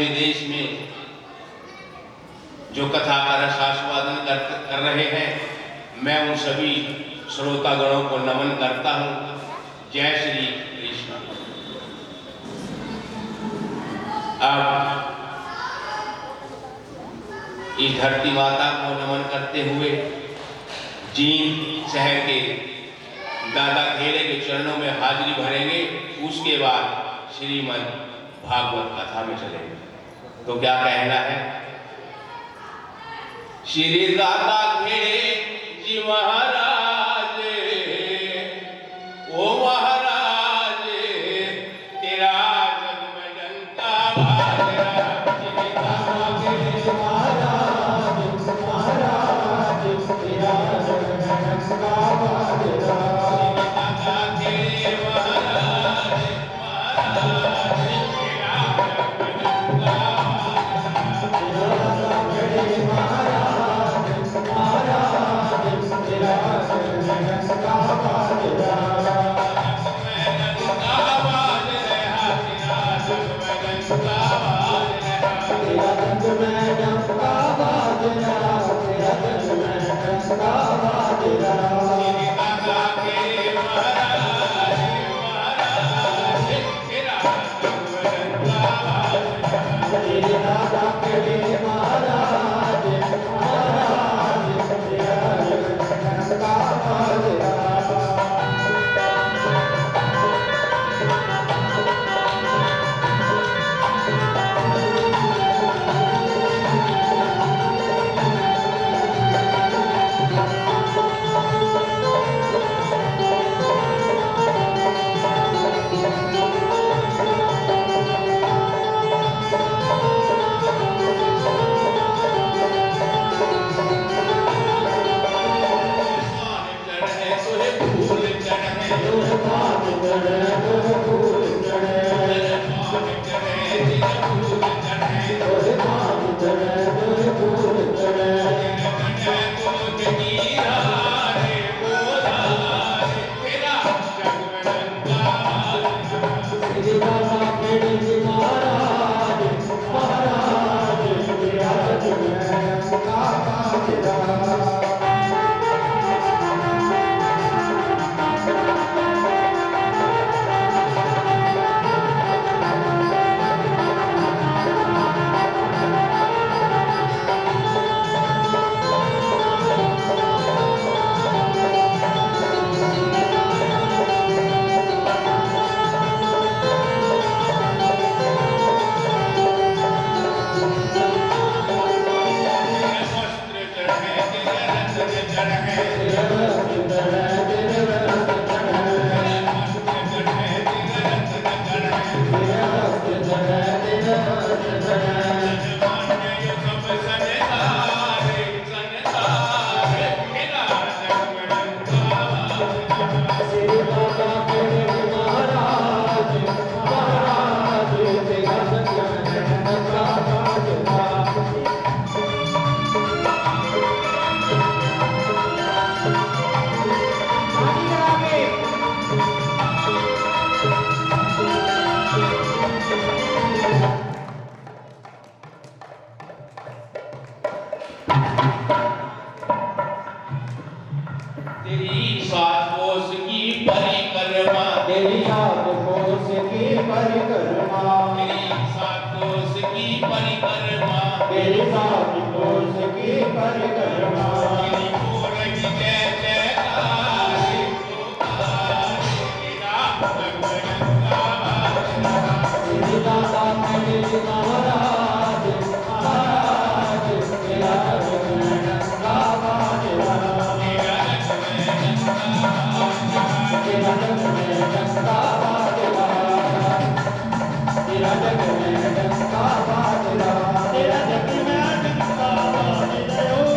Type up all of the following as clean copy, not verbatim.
देश में जो कथा का रसास्वादन कर रहे हैं, मैं उन सभी श्रोतागणों को नमन करता हूं। जय श्री कृष्ण। अब इस धरती माता को नमन करते हुए जींद शहर के दादा खेड़े के चरणों में हाजिरी भरेंगे। उसके बाद श्रीमद् भागवत कथा में चलेंगे। तो क्या कहना है? श्री दादा खेड़े जी महाराज, ओ महाराज तेरा जग में डंका बाजा। श्री दादा खेड़े जी महाराज, महाराज तेरा जग में डंका बाजा। श्री दादा खेड़े महाराज, महाराज तेरा जग में डंका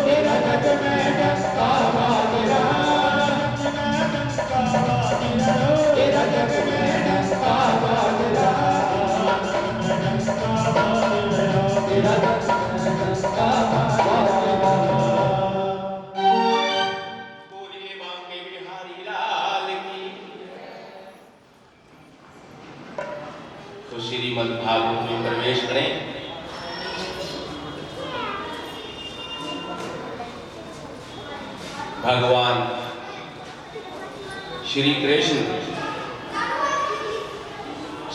तेरा जग में भगवान श्री कृष्ण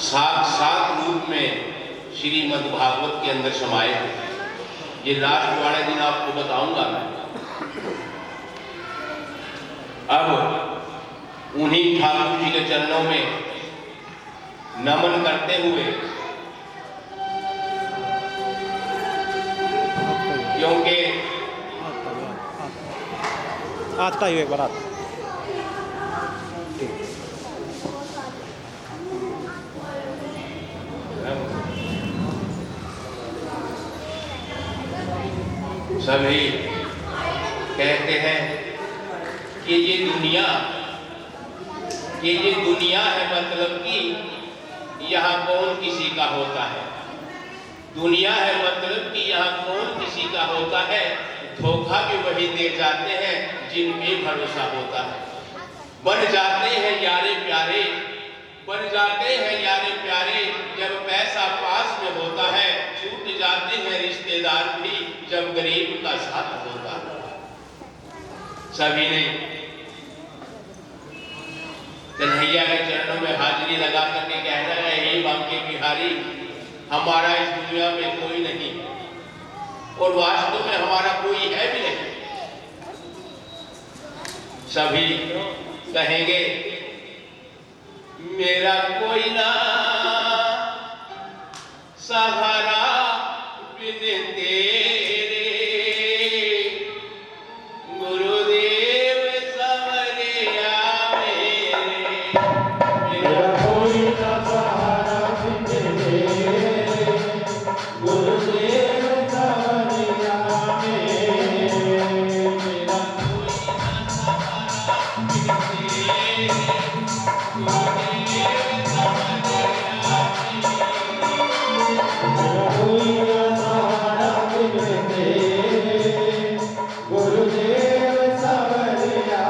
साक्षात रूप में श्रीमद् भागवत के अंदर समाये थे। ये लास्ट वाले दिन आपको बताऊंगा मैं। अब उन्हीं ठाकुर जी के चरणों में नमन करते हुए, क्योंकि आता ही एक बार आता सभी कहते हैं कि ये दुनिया है, मतलब कि यहाँ कौन किसी का होता है। दुनिया है मतलब कि यहाँ कौन किसी का होता है। धोखा भी वही दे जाते हैं जिन पे भरोसा होता है। बन जाते हैं यारे प्यारे, बन जाते हैं यारे प्यारे जब पैसा पास में होता है। छूट जाते हैं रिश्तेदार भी जब गरीब का साथ होता है। सभी ने कन्हैया के चरणों में हाजिरी लगा करके कहना है, हे बांके बिहारी, हमारा इस दुनिया में कोई नहीं और वास्तव में हमारा कोई है भी नहीं। सभी कहेंगे मेरा कोई ना सहारा बिन तेरे, गुरुदेव सवरिया मेरे। मेरा कोई ना सहारा बिन तेरे, गुरुदेव सवरिया मेरे। मेरा कोई ना सहारा बिन तेरे, गुरुदेव सवरिया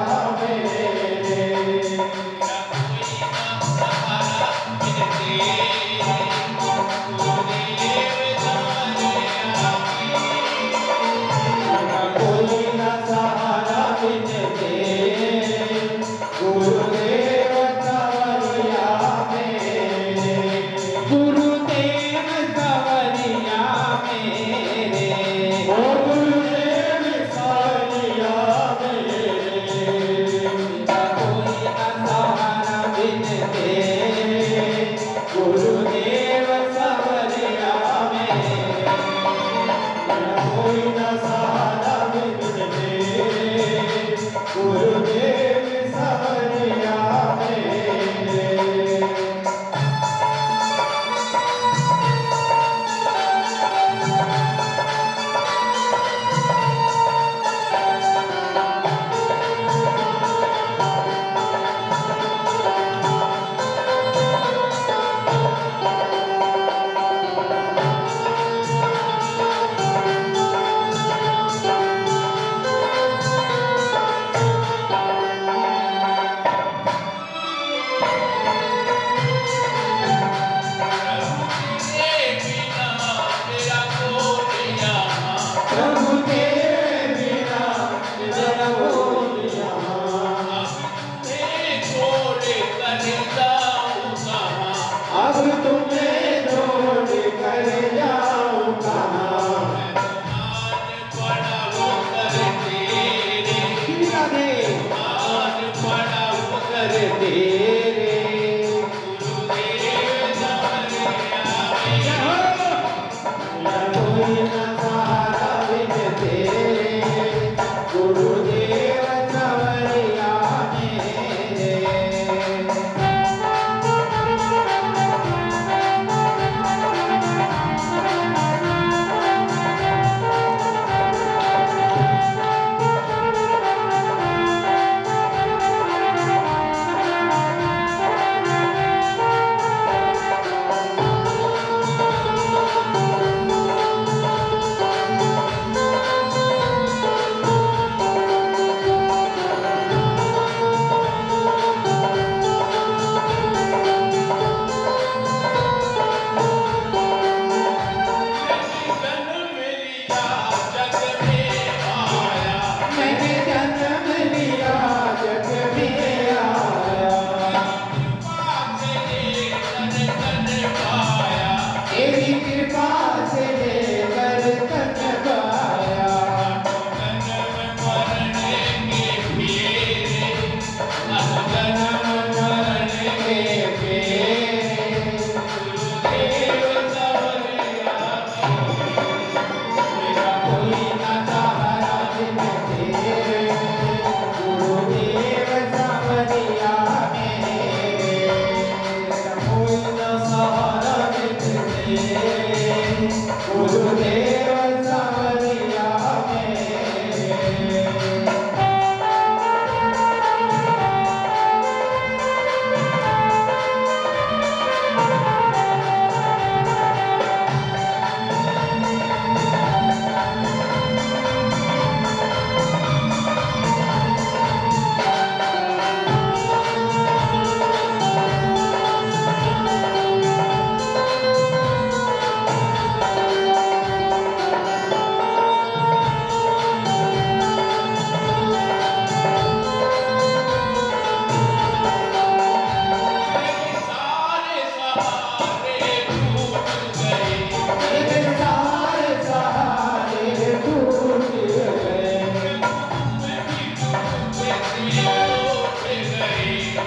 सारे सहारे टूट गए।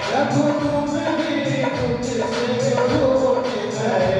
प्रभु तुम भी मुझसे रूठ गए।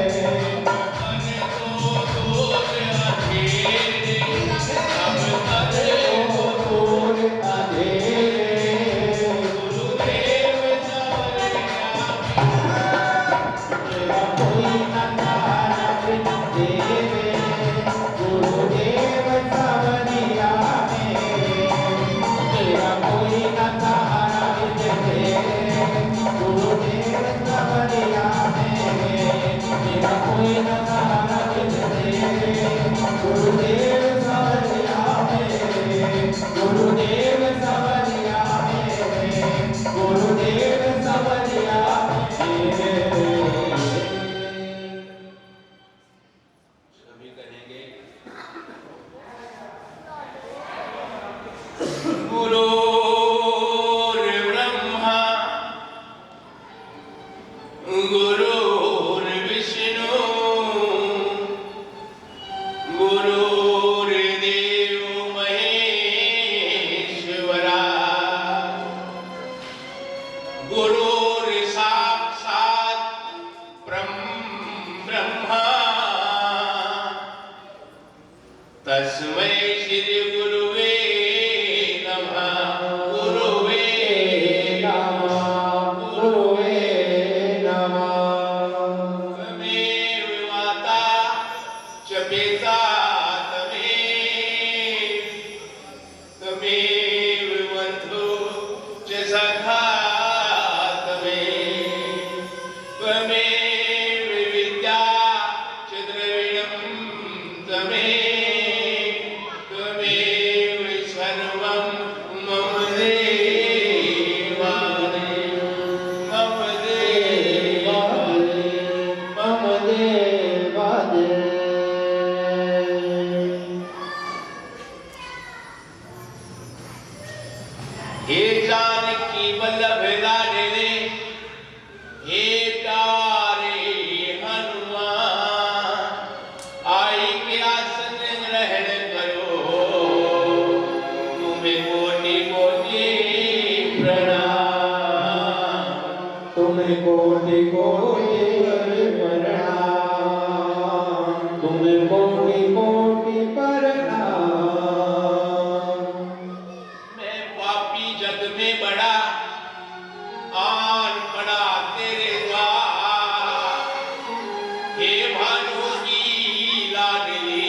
गुरुर्ब्रह्मा गुरुर्विष्णु गुरुर्देव महेश्वरा गुरुर्साक्षात् ब्रह्मा तस्मै श्री गुरुवे नमः। गुरुवे त्वमेव माता च पिता त्वमेव बन्धु च सखा त्वमेव विद्या च द्रविणं त्वमेव सर्वं मम देवादेव मम हे जानकी वल्लभ लाडले हे प्यारे हनुमान आई के आसन ग्रहण करो तुम्हें कोटि कोटि प्रणाम। तुम्हें कोटि कोटि प्रणाम। तुम्हें कोटि कोटि प्रणाम। मैं पापी जग में बड़ा आन पड़ा तेरे द्वार। हे भानु की लाडली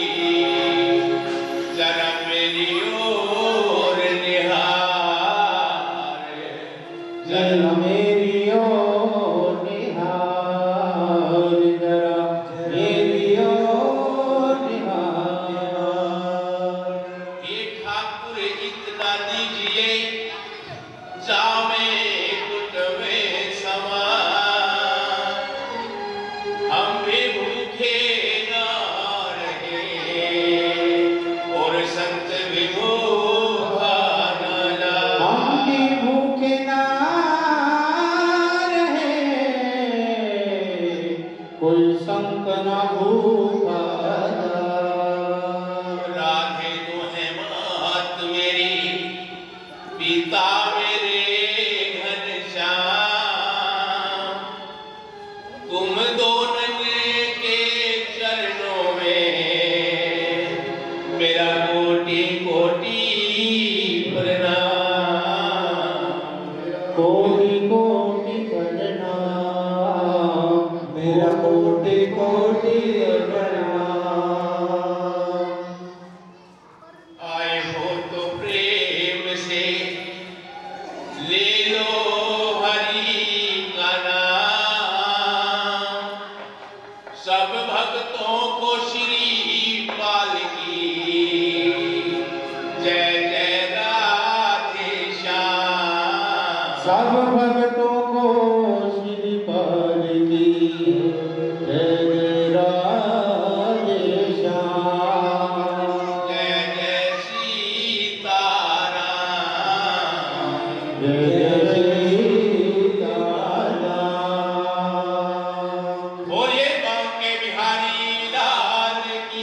जरा मेरी ओर निहार। जरा मेरी ओर निहार। जरा मेरी ओर निहार।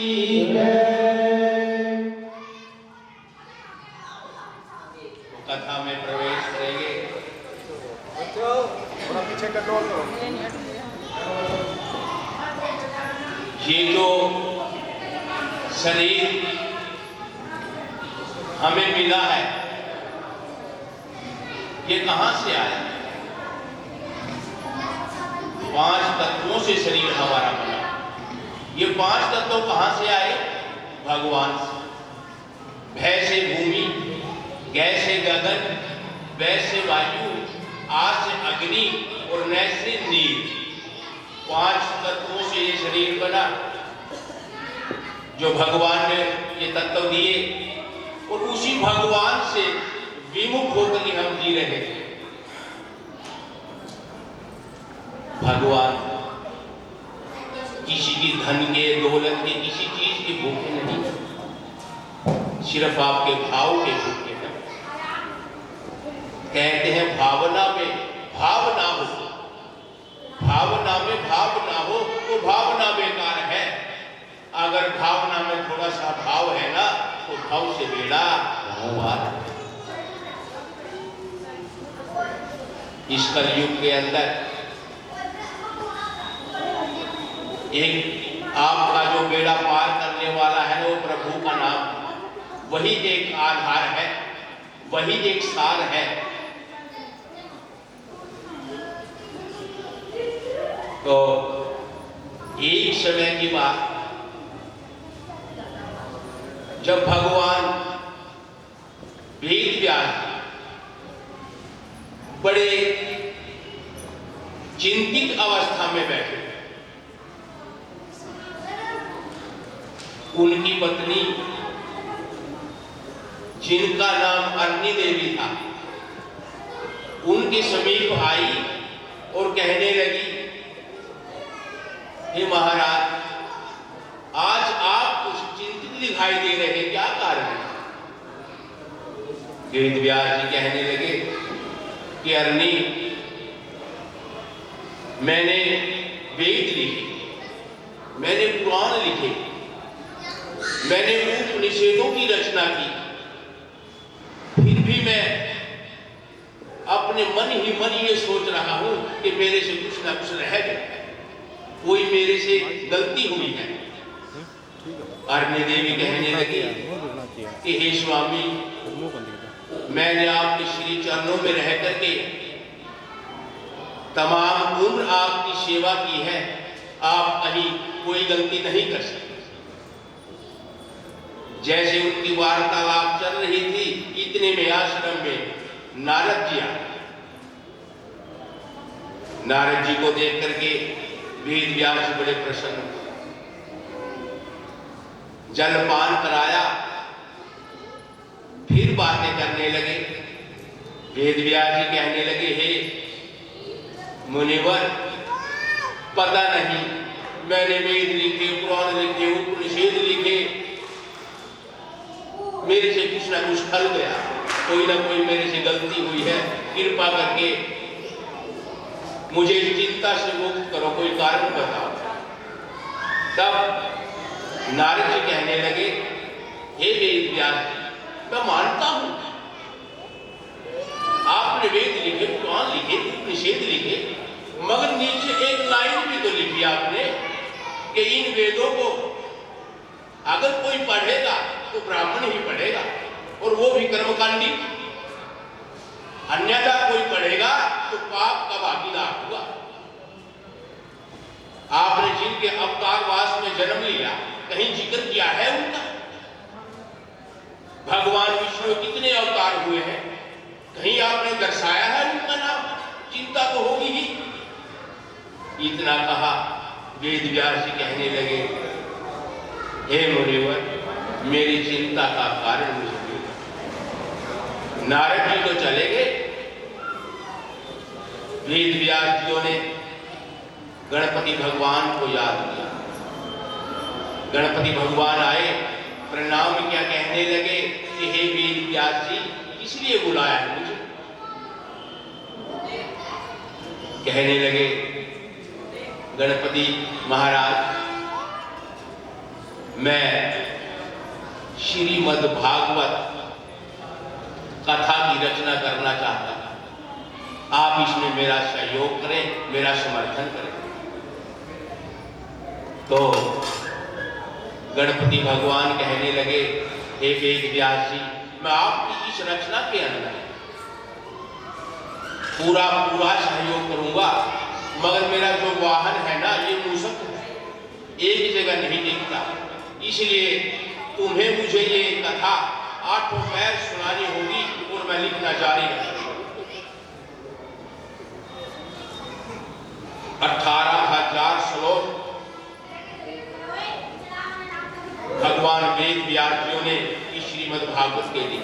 जय। कथा में प्रवेश करेंगे। थोड़ा पीछे कंट्रोल करो। ये जो शरीर हमें मिला है, ये कहां से आया? 5 तत्वों से शरीर हमारा बना। ये 5 तत्व कहां से आए? भगवान से। भय से भूमि, गैस से गगन, वैस से वायु, आज से अग्नि और नय से नीर। 5 तत्वों से ये शरीर बना, जो भगवान ने ये तत्व दिए, और उसी भगवान से विमुख होकर के हम जी रहे थे। भगवान किसी की धन के, दौलत के, किसी चीज के भूखे नहीं, सिर्फ आपके भाव के भूखे हैं। कहते हैं भावना में भाव ना हो, भावना में भाव ना हो तो भावना बेकार है। अगर भावना में थोड़ा सा भाव है ना तो भाव से बेड़ा पार। इस कलयुग के अंदर एक आपका जो बेड़ा पार करने वाला है वो प्रभु का नाम, वही एक आधार है, वही एक सार है। तो एक समय की बात, जब भगवान वेद व्यास बड़े चिंतित अवस्था में बैठे, उनकी पत्नी जिनका नाम अरनी देवी था, उनके समीप आई और कहने लगी, हे महाराज, आज आप कुछ चिंतित दिखाई दे रहे हैं, क्या कारण है? वेद व्यास जी कहने लगे कि अरनी, मैंने वेद लिखे, मैंने पुराण लिखे, मैंने उपनिषदों की रचना की, फिर भी मैं अपने मन ही मन ये सोच रहा हूं कि मेरे से कुछ ना कुछ रह गया, कोई मेरे से गलती हुई है। अरनी देवी कहने लगी कि हे स्वामी, मैंने आपके श्री चरणों में रह करके तमाम उम्र आपकी सेवा की है, आप कहीं कोई गलती नहीं कर सकते। जैसे उनकी वार्तालाप चल रही थी, इतने में आश्रम में नारद जी आए। नारद जी को देख करके वेद व्यास जी बड़े प्रसन्न हुए, जलपान कराया, फिर बातें करने लगे। वेद व्यास जी कहने लगे, हे मुनिवर, पता नहीं मैंने वेद लिखे, पुराण लिखे, उपनिषद लिखे, मेरे से कुछ ना कुछ फल गया, कोई ना कोई मेरे से गलती हुई है, कृपा करके मुझे इस चिंता से मुक्त करो, कोई कारण बताओ। तब नारद जी कहने लगे, हे वेद व्यास, मैं मानता हूं आपने वेद लिखे, पुराण लिखे, उपनिषद लिखे, मगर नीचे एक लाइन भी तो लिखी आपने कि इन वेदों को अगर कोई पढ़ेगा तो ब्राह्मण ही पढ़ेगा, और वो भी कर्मकांडी, अन्यथा कोई पढ़ेगा तो पाप का भागीदार हुआ। आपने जिनके अवतारवास में जन्म लिया, कहीं जिक्र किया है उनका? भगवान विष्णु कितने अवतार हुए हैं, कहीं आपने दर्शाया है उनका नाम? चिंता तो होगी ही। इतना कहा, वेद व्यास जी कहने लगे, हे मुनिवर, मेरी चिंता का कारण मुझे दे। नारद जी तो चले गए। वेद व्यास जियों ने गणपति भगवान को याद किया। गणपति भगवान आए, प्रणाम क्या कहने लगे कि हे वेद व्यास जी, इसलिए बुलाया है मुझे? कहने लगे, गणपति महाराज, मैं श्रीमद् भागवत कथा की रचना करना चाहता था। आप इसमें मेरा सहयोग करें, मेरा समर्थन करें। तो गणपति भगवान कहने लगे, हे वेद व्यास जी, मैं आपकी इस रचना के अंदर पूरा सहयोग करूंगा, मगर मेरा जो वाहन है ना, ये मूषक है, एक जगह नहीं टिकता, इसलिए तुम्हें मुझे ये कथा 8 पैर सुनानी होगी और मैं लिखना जारी रखूंगा। 18,000 श्लोक भगवान वेद व्यास जी ने इस श्रीमद् भागवत के लिए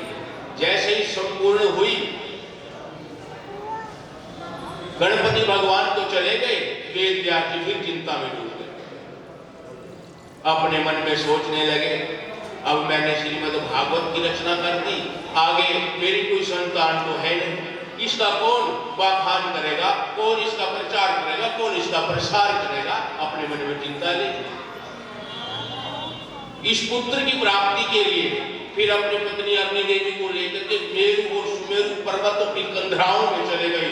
जैसे ही संपूर्ण हुई, गणपति भगवान तो चले गए, वेद व्यास जी फिर चिंता में डूब गए। अपने मन में सोचने लगे, अब मैंने श्रीमद् भागवत की रचना कर दी, आगे मेरी कोई संतान तो है नहीं, इसका कौन व्याख्यान करेगा, कौन इसका प्रचार करेगा, कौन इसका प्रसार करेगा। अपने मन में चिंता ली। इस पुत्र की प्राप्ति के लिए फिर अपनी पत्नी अग्नि देवी को लेकर के मेरु और सुमेरु पर्वतों की कंधराओं में चले गए।